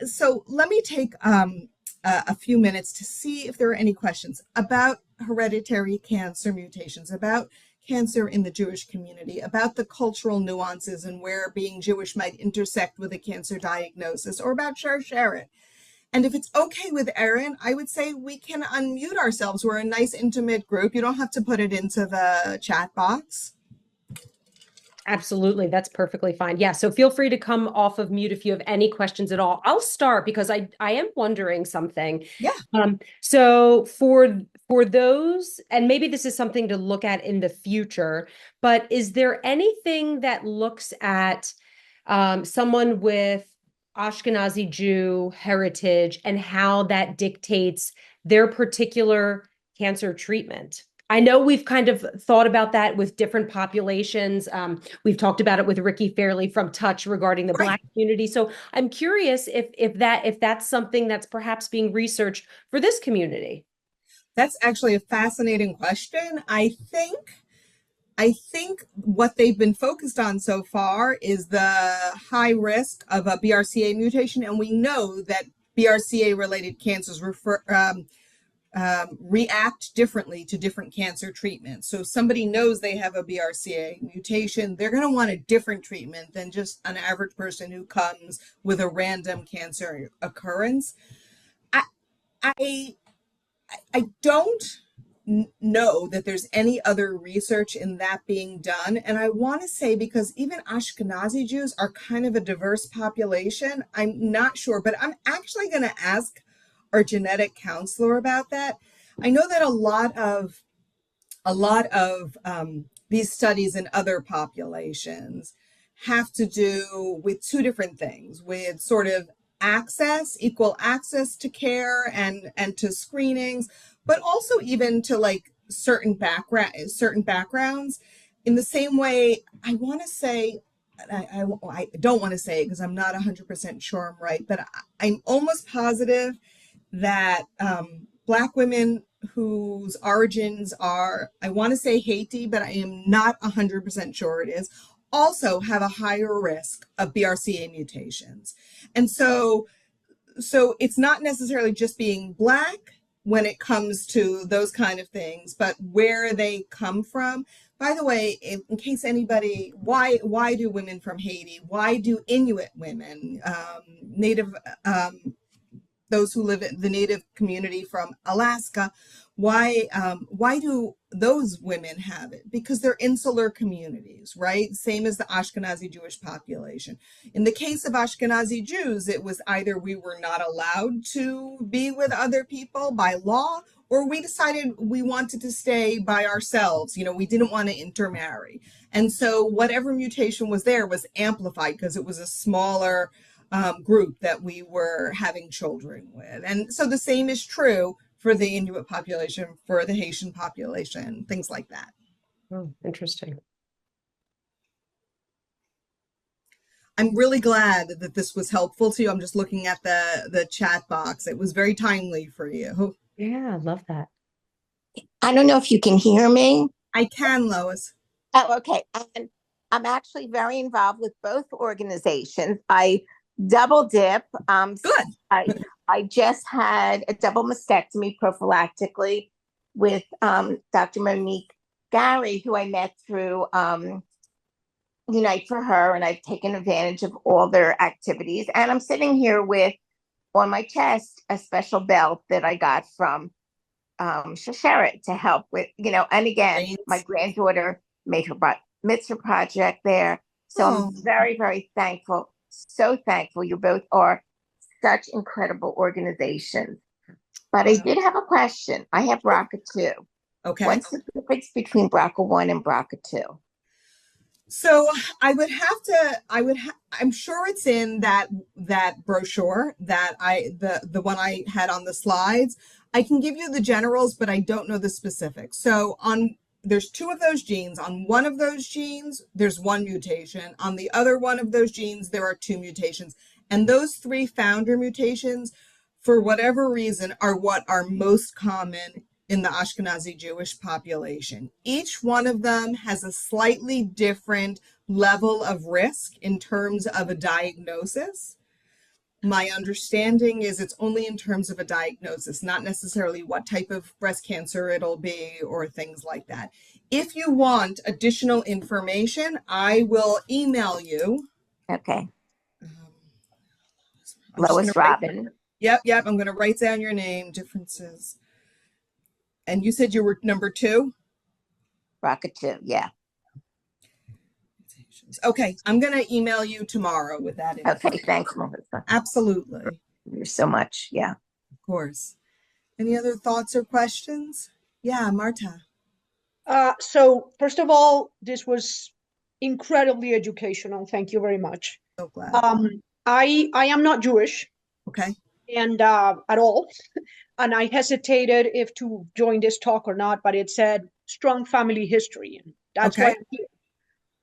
let me take a few minutes to see if there are any questions about hereditary cancer mutations, about cancer in the Jewish community, about the cultural nuances and where being Jewish might intersect with a cancer diagnosis, or about Sharsheret. And if it's okay with Erin, I would say we can unmute ourselves. We're a nice intimate group. You don't have to put it into the chat box. Absolutely. That's perfectly fine. Yeah. So feel free to come off of mute if you have any questions at all. I'll start because I am wondering something. Yeah. So for those, and maybe this is something to look at in the future, but is there anything that looks at someone with Ashkenazi Jew heritage and how that dictates their particular cancer treatment? I know we've kind of thought about that with different populations. We've talked about it with Ricky Fairley from Touch regarding the Black community. So I'm curious if that's something that's perhaps being researched for this community. That's actually a fascinating question. I think what they've been focused on so far is the high risk of a BRCA mutation, and we know that BRCA-related cancers react differently to different cancer treatments. So if somebody knows they have a BRCA mutation, they're going to want a different treatment than just an average person who comes with a random cancer occurrence. I don't know that there's any other research in that being done. And I want to say, because even Ashkenazi Jews are kind of a diverse population, I'm not sure, but I'm actually going to ask our genetic counselor about that. I know that a lot of these studies in other populations have to do with two different things, with sort of equal access to care and to screenings, but also even to like certain backgrounds. In the same way, I want to say, I don't want to say it because I'm not 100% sure I'm right, but I'm almost positive that Black women whose origins are, I want to say Haiti, but I am not 100% sure it is, also have a higher risk of BRCA mutations. And so it's not necessarily just being Black when it comes to those kind of things, but where they come from. By the way, in case anybody, why do women from Haiti, why do Inuit women, Native those who live in the Native community from Alaska, why do those women have it? Because they're insular communities, right? Same as the Ashkenazi Jewish population. In the case of Ashkenazi Jews, it was either we were not allowed to be with other people by law, or we decided we wanted to stay by ourselves. You know, we didn't want to intermarry. And so whatever mutation was there was amplified because it was a smaller group that we were having children with. And so the same is true for the Inuit population, for the Haitian population, things like that. Oh, interesting. I'm really glad that this was helpful to you. I'm just looking at the chat box. It was very timely for you. Yeah, I love that. I don't know if you can hear me. I can, Lois. Oh, okay. And I'm actually very involved with both organizations. I double dip. Good. I just had a double mastectomy prophylactically with Dr. Monique Gary, who I met through Unite for Her, and I've taken advantage of all their activities. And I'm sitting here with, on my chest, a special belt that I got from Sharsheret to help with, and again, Thanks. my granddaughter made her mitzvah project there. So I'm very, very thankful. So thankful. You both are such incredible organizations. But I did have a question. I have BRCA2. Okay. What's the difference between BRCA1 and BRCA2? So I'm sure it's in that brochure that the one I had on the slides. I can give you the generals, but I don't know the specifics. So there's two of those genes. On one of those genes, there's one mutation. On the other one of those genes, there are two mutations. And those three founder mutations, for whatever reason, are what are most common in the Ashkenazi Jewish population. Each one of them has a slightly different level of risk in terms of a diagnosis. My understanding is it's only in terms of a diagnosis, not necessarily what type of breast cancer it'll be or things like that. If you want additional information, I will email you. Okay. Lois Robin. Yep. I'm going to write down your name, differences. And you said you were number 2? BRCA2, yeah. Okay, I'm going to email you tomorrow with that information. Okay, thanks, Melissa. Absolutely. You're so much, yeah. Of course. Any other thoughts or questions? Yeah, Marta. So first of all, this was incredibly educational. Thank you very much. So glad. I am not Jewish. Okay. And at all. And I hesitated if to join this talk or not, but it said strong family history. And that's why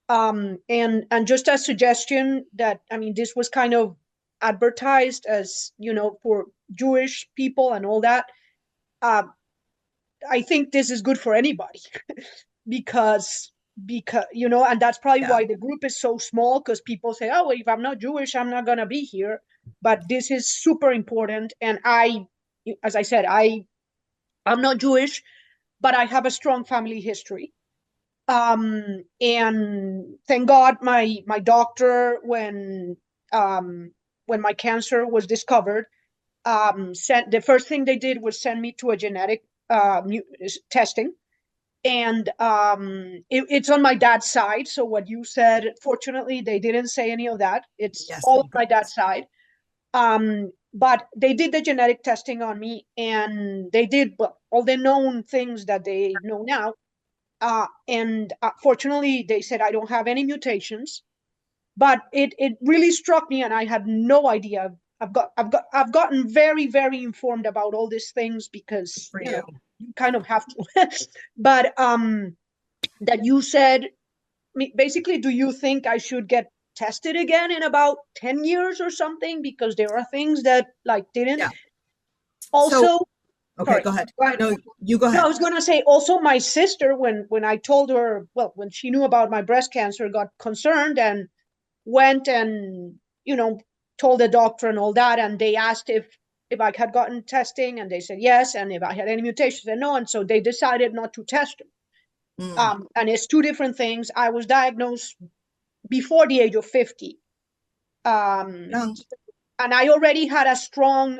I'm here. And just a suggestion that, I mean, this was kind of advertised as, for Jewish people and all that. I think this is good for anybody because, and that's probably why the group is so small, because people say, oh, well, if I'm not Jewish, I'm not going to be here. But this is super important. And as I said, I'm not Jewish, but I have a strong family history. And thank God my doctor, when my cancer was discovered, the first thing they did was send me to a genetic testing. And it's on my dad's side. So what you said, fortunately, they didn't say any of that. It's all on my dad's side. But they did the genetic testing on me, and they did all the known things that they know now. And fortunately, they said I don't have any mutations. But it really struck me, and I had no idea. I've gotten very, very informed about all these things because For you you. kind of have to. But that you said, basically, do you think I should get tested again in about 10 years or something? Because there are things that like didn't. Yeah. So, Also, okay, sorry, go ahead. go ahead. No, you go No, I ahead. was going to say also my sister, when I told her, well, when she knew about my breast cancer, got concerned and went and, told the doctor and all that. And they asked if I had gotten testing, and they said yes. And if I had any mutations, and no. And so they decided not to test them. Mm. And it's two different things. I was diagnosed before the age of 50. No. And I already had a strong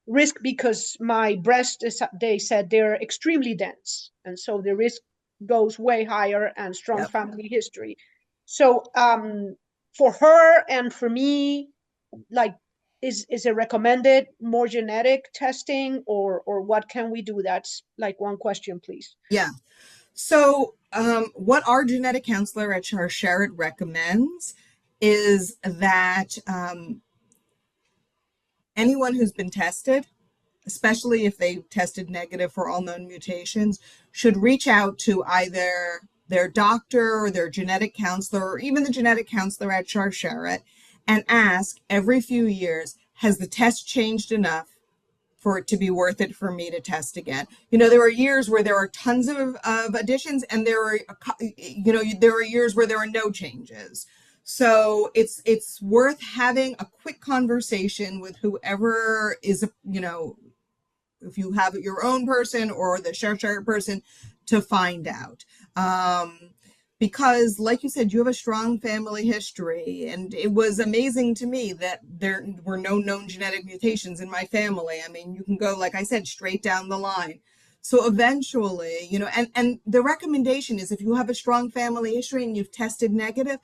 risk because my breast they said they're extremely dense, and so the risk goes way higher, and strong Yep. family history. So for her and for me, like, is it recommended more genetic testing, or what can we do? That's like one question, please. Yeah. So what our genetic counselor at Sharsheret recommends is that anyone who's been tested, especially if they tested negative for all known mutations, should reach out to either their doctor or their genetic counselor, or even the genetic counselor at Sharsheret, and ask every few years, has the test changed enough for it to be worth it for me to test again? There are years where there are tons of additions, and there are, there are years where there are no changes. So it's worth having a quick conversation with whoever is, if you have your own person or the Sharsheret person, to find out. Because like you said, you have a strong family history, and it was amazing to me that there were no known genetic mutations in my family. I mean, you can go, like I said, straight down the line. So eventually, and the recommendation is, if you have a strong family history and you've tested negative,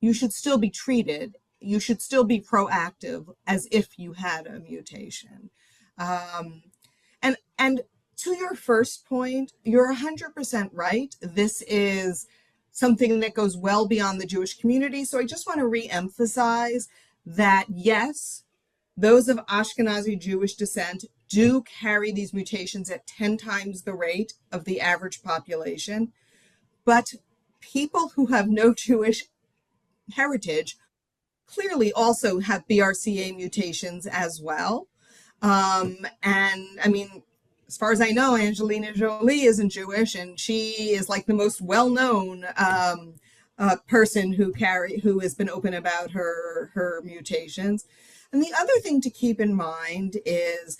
you should still be treated. You should still be proactive as if you had a mutation. And to your first point, you're 100% right. This is something that goes well beyond the Jewish community. So I just want to re-emphasize that, yes, those of Ashkenazi Jewish descent do carry these mutations at 10 times the rate of the average population. But people who have no Jewish heritage clearly also have BRCA mutations as well. And I mean, as far as I know, Angelina Jolie isn't Jewish, and she is like the most well-known person who has been open about her mutations. And the other thing to keep in mind is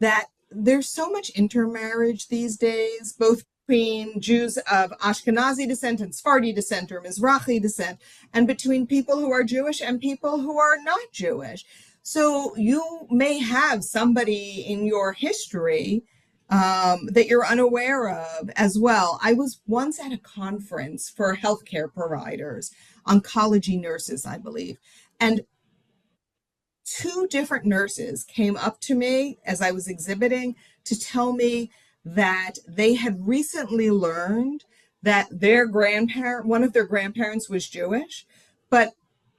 that there's so much intermarriage these days, both between Jews of Ashkenazi descent and Sephardi descent or Mizrahi descent, and between people who are Jewish and people who are not Jewish. So you may have somebody in your history that you're unaware of as well. I was once at a conference for healthcare providers, oncology nurses, I believe, and two different nurses came up to me as I was exhibiting to tell me that they had recently learned that one of their grandparents was Jewish, but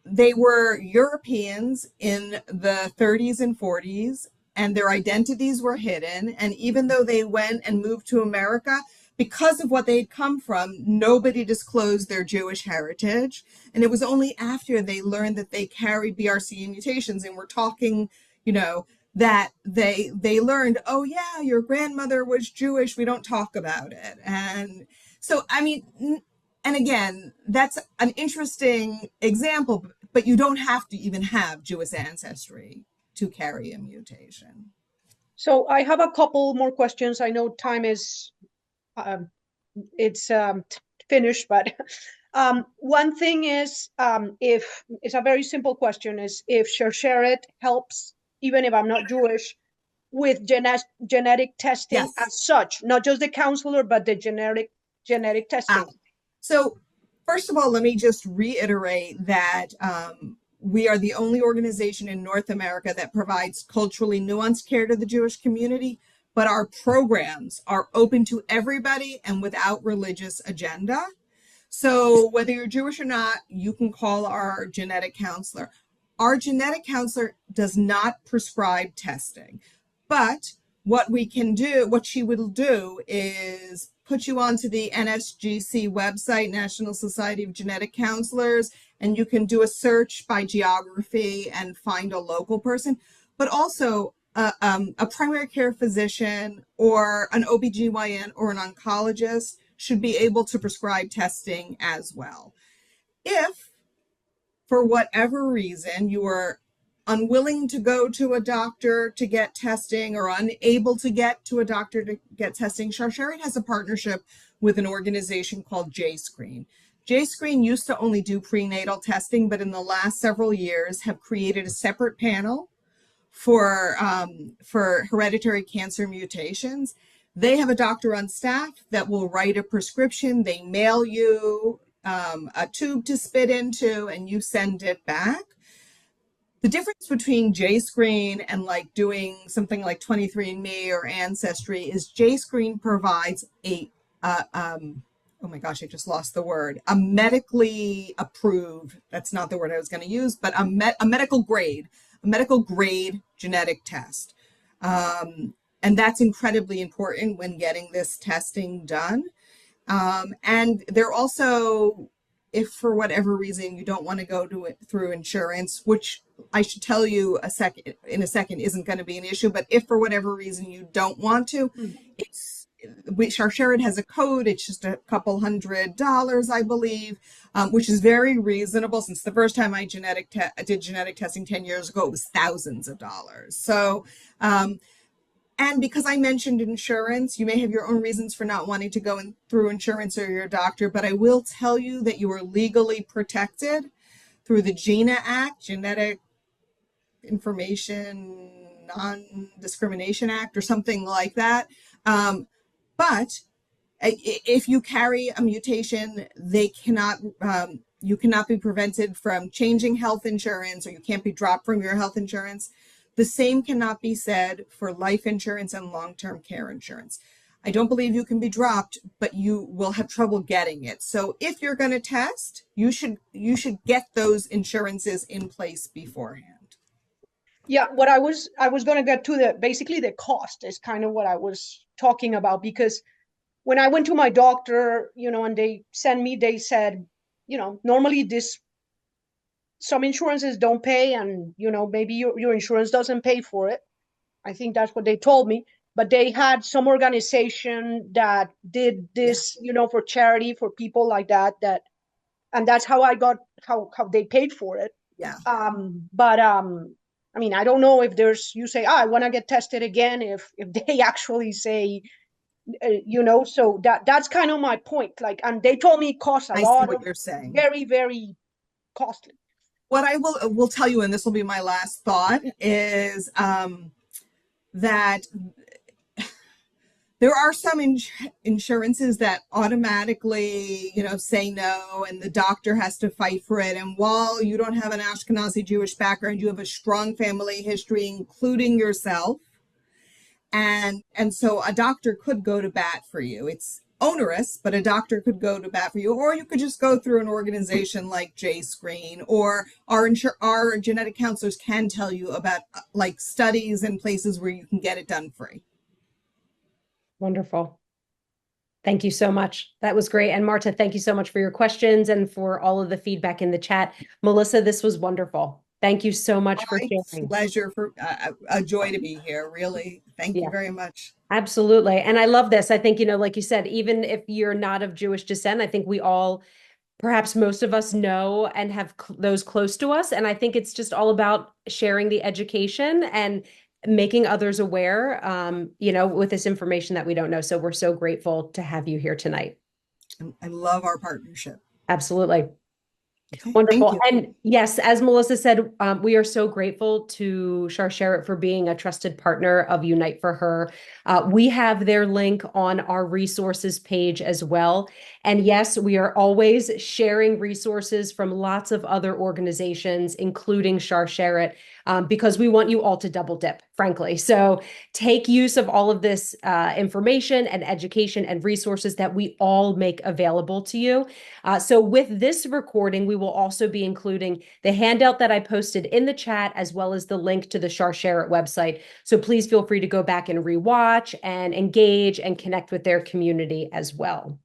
they were Europeans in the 30s and 40s, and their identities were hidden. And even though they went and moved to America, because of what they'd come from, nobody disclosed their Jewish heritage. And it was only after they learned that they carried BRCA mutations and were talking, that they learned, oh yeah, your grandmother was Jewish, we don't talk about it. And so, I mean, and again, that's an interesting example, but you don't have to even have Jewish ancestry to carry a mutation. So I have a couple more questions. I know time is it's finished, but one thing is, if it's a very simple question, is if Sharsheret helps, even if I'm not Jewish, with genetic testing. Yes. As such, not just the counselor, but the genetic testing. So first of all, let me just reiterate that We are the only organization in North America that provides culturally nuanced care to the Jewish community, but our programs are open to everybody and without religious agenda. So whether you're Jewish or not, you can call our genetic counselor. Our genetic counselor does not prescribe testing, but what she will do is put you onto the NSGC website, National Society of Genetic Counselors, and you can do a search by geography and find a local person, but also a primary care physician or an OBGYN or an oncologist should be able to prescribe testing as well. If, for whatever reason, you are unwilling to go to a doctor to get testing or unable to get to a doctor to get testing, Sharsheret has a partnership with an organization called JScreen. JScreen used to only do prenatal testing, but in the last several years have created a separate panel for hereditary cancer mutations. They have a doctor on staff that will write a prescription. They mail you a tube to spit into, and you send it back. The difference between JScreen and like doing something like 23andMe or Ancestry is JScreen provides oh my gosh, I just lost the word, a medically approved, that's not the word I was going to use, but a medical grade genetic test. And that's incredibly important when getting this testing done. And they're also, if for whatever reason you don't want to go to it through insurance, which I should tell you in a second isn't going to be an issue, but if for whatever reason you don't want to, Sharsheret has a code. It's just a couple $100, I believe, which is very reasonable. Since the first time I did genetic testing 10 years ago, it was thousands of dollars. So, and because I mentioned insurance, you may have your own reasons for not wanting to go through insurance or your doctor, but I will tell you that you are legally protected through the GINA Act, Genetic Information Non-Discrimination Act, or something like that. But if you carry a mutation, you cannot be prevented from changing health insurance, or you can't be dropped from your health insurance. The same cannot be said for life insurance and long-term care insurance. I don't believe you can be dropped, but you will have trouble getting it. So if you're going to test, you should get those insurances in place beforehand. Yeah, what I was going to get to, basically the cost is kind of what I was talking about, because when I went to my doctor, and they said, normally some insurances don't pay, and, maybe your insurance doesn't pay for it. I think that's what they told me, but they had some organization that did this, for charity, for people like that, and that's how I got, how they paid for it. Yeah. But I mean, I don't know if you say, I want to get tested again, if they actually say, so that's kind of my point. Like, and they told me it costs a lot. I see what you're saying. Very, very costly. What I will tell you, and this will be my last thought, is that there are some insurances that automatically, say no, and the doctor has to fight for it. And while you don't have an Ashkenazi Jewish background, you have a strong family history, including yourself. And so a doctor could go to bat for you. It's onerous, but a doctor could go to bat for you, or you could just go through an organization like JScreen, or our genetic counselors can tell you about like studies and places where you can get it done free. Wonderful. Thank you so much. That was great. And Marta, thank you so much for your questions and for all of the feedback in the chat. Melissa, this was wonderful. Thank you so much for sharing. Pleasure, for a joy to be here. Really. Thank you very much. Absolutely. And I love this. I think, like you said, even if you're not of Jewish descent, I think we all, perhaps most of us, know and have those close to us. And I think it's just all about sharing the education and making others aware, with this information that we don't know. So we're so grateful to have you here tonight. I love our partnership. Absolutely. Okay, thank Wonderful. you. And yes, as Melissa said, we are so grateful to Sharsheret for being a trusted partner of Unite for Her. We have their link on our resources page as well. And yes, we are always sharing resources from lots of other organizations, including Sharsheret, because we want you all to double dip, frankly. So take use of all of this information and education and resources that we all make available to you. So with this recording, we will also be including the handout that I posted in the chat, as well as the link to the Sharsheret website. So please feel free to go back and rewatch and engage and connect with their community as well.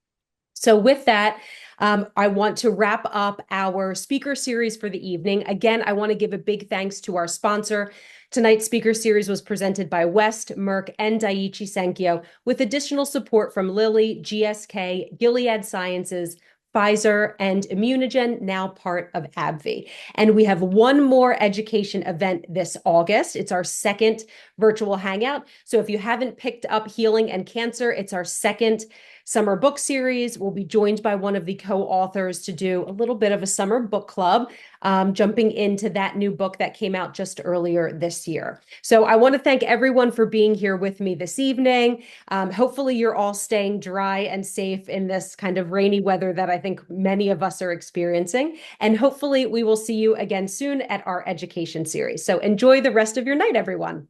So with that, I want to wrap up our speaker series for the evening. Again, I want to give a big thanks to our sponsor. Tonight's speaker series was presented by West, Merck, and Daiichi Sankyo, with additional support from Lilly, GSK, Gilead Sciences, Pfizer, and Immunogen, now part of AbbVie. And we have one more education event this August. It's our second virtual hangout. So if you haven't picked up Healing and Cancer, it's our second summer book series. We'll be joined by one of the co-authors to do a little bit of a summer book club, jumping into that new book that came out just earlier this year. So I want to thank everyone for being here with me this evening. Hopefully you're all staying dry and safe in this kind of rainy weather that I think many of us are experiencing. And hopefully we will see you again soon at our education series. So enjoy the rest of your night, everyone.